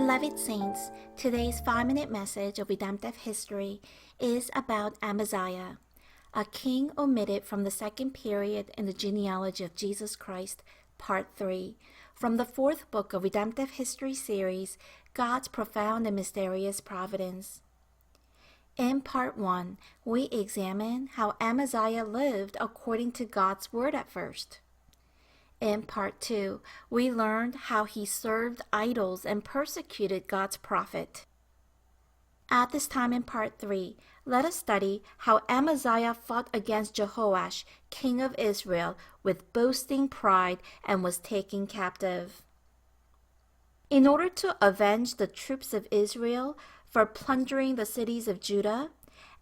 Beloved saints, today's 5-minute message of redemptive history is about Amaziah, a king omitted from the second period in the genealogy of Jesus Christ, Part 3, from the 4th book of Redemptive History series, God's Profound and Mysterious Providence. In Part 1, we examine how Amaziah lived according to God's word at first. In Part 2, we learned how he served idols and persecuted God's prophet. At this time in Part 3, let us study how Amaziah fought against Jehoash, king of Israel, with boasting pride and was taken captive. In order to avenge the troops of Israel for plundering the cities of Judah,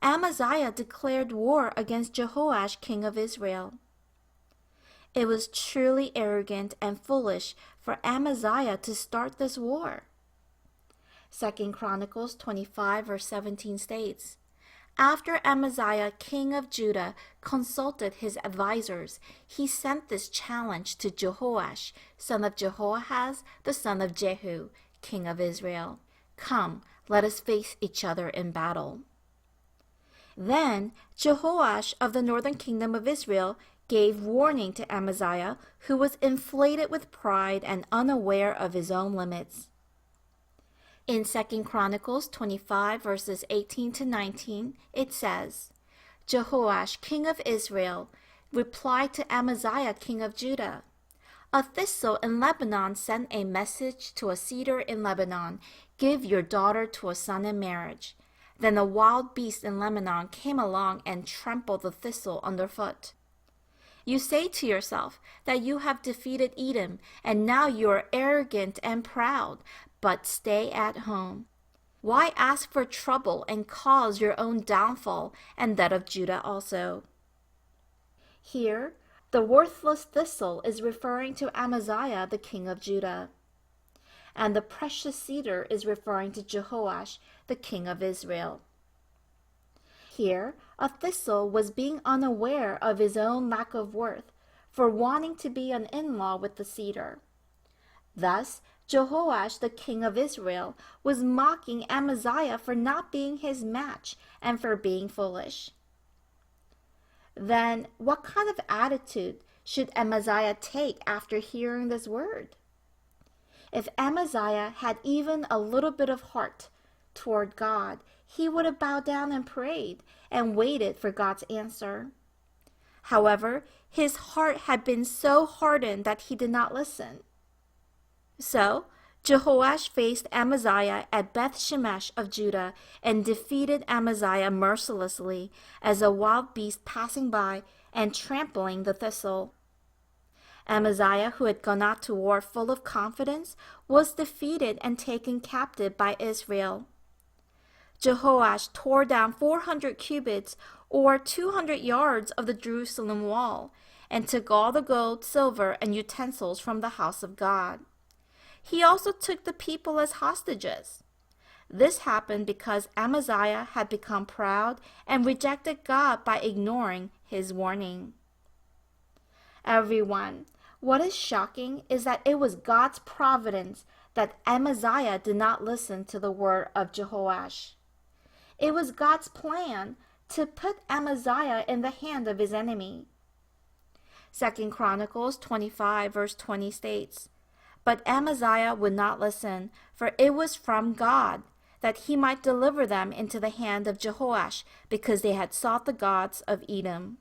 Amaziah declared war against Jehoash, king of Israel. It was truly arrogant and foolish for Amaziah to start this war. 2 Chronicles 25 verse 17 states, "After Amaziah, king of Judah, consulted his advisors, he sent this challenge to Jehoash, son of Jehoahaz, the son of Jehu, king of Israel. Come, let us face each other in battle." Then Jehoash of the northern kingdom of Israel gave warning to Amaziah, who was inflated with pride and unaware of his own limits. In 2 Chronicles 25 verses 18 to 19, it says, "Jehoash, king of Israel, replied to Amaziah, king of Judah, 'A thistle in Lebanon sent a message to a cedar in Lebanon, give your daughter to a son in marriage. Then a wild beast in Lebanon came along and trampled the thistle underfoot. You say to yourself that you have defeated Edom, and now you are arrogant and proud, but stay at home. Why ask for trouble and cause your own downfall and that of Judah also?'" Here, the worthless thistle is referring to Amaziah, the king of Judah, and the precious cedar is referring to Jehoash, the king of Israel. Here, a thistle was being unaware of his own lack of worth for wanting to be an in-law with the cedar. Thus, Jehoash, the king of Israel, was mocking Amaziah for not being his match and for being foolish. Then, what kind of attitude should Amaziah take after hearing this word? If Amaziah had even a little bit of heart toward God, he would have bowed down and prayed and waited for God's answer. However, his heart had been so hardened that he did not listen. So, Jehoash faced Amaziah at Beth Shemesh of Judah and defeated Amaziah mercilessly as a wild beast passing by and trampling the thistle. Amaziah, who had gone out to war full of confidence, was defeated and taken captive by Israel. Jehoash tore down 400 cubits or 200 yards of the Jerusalem wall and took all the gold, silver, and utensils from the house of God. He also took the people as hostages. This happened because Amaziah had become proud and rejected God by ignoring his warning. Everyone, what is shocking is that it was God's providence that Amaziah did not listen to the word of Jehoash. It was God's plan to put Amaziah in the hand of his enemy. 2 Chronicles 25 verse 20 states, "But Amaziah would not listen, for it was from God, that he might deliver them into the hand of Jehoash, because they had sought the gods of Edom."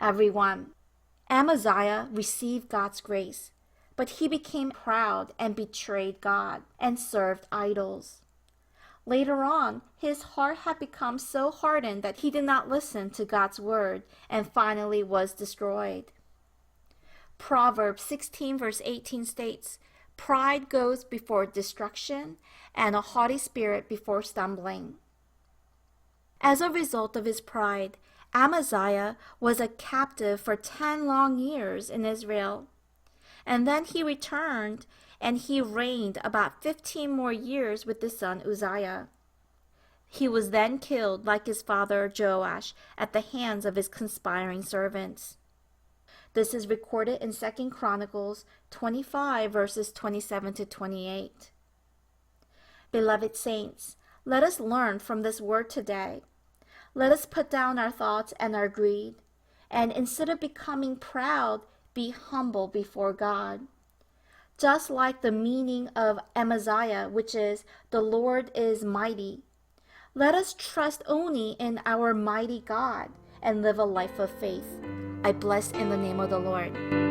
Everyone, Amaziah received God's grace, but he became proud and betrayed God and served idols. Later on, his heart had become so hardened that he did not listen to God's word and finally was destroyed. Proverbs 16 verse 18 states, "Pride goes before destruction, and a haughty spirit before stumbling." As a result of his pride, Amaziah was a captive for 10 long years in Israel. And then he returned, and he reigned about 15 more years with his son Uzziah. He was then killed like his father Joash at the hands of his conspiring servants. This is recorded in 2 Chronicles 25 verses 27 to 28. Beloved saints, let us learn from this word today. Let us put down our thoughts and our greed, and instead of becoming proud, be humble before God. Just like the meaning of Amaziah, which is, the Lord is mighty, let us trust only in our mighty God and live a life of faith. I bless in the name of the Lord.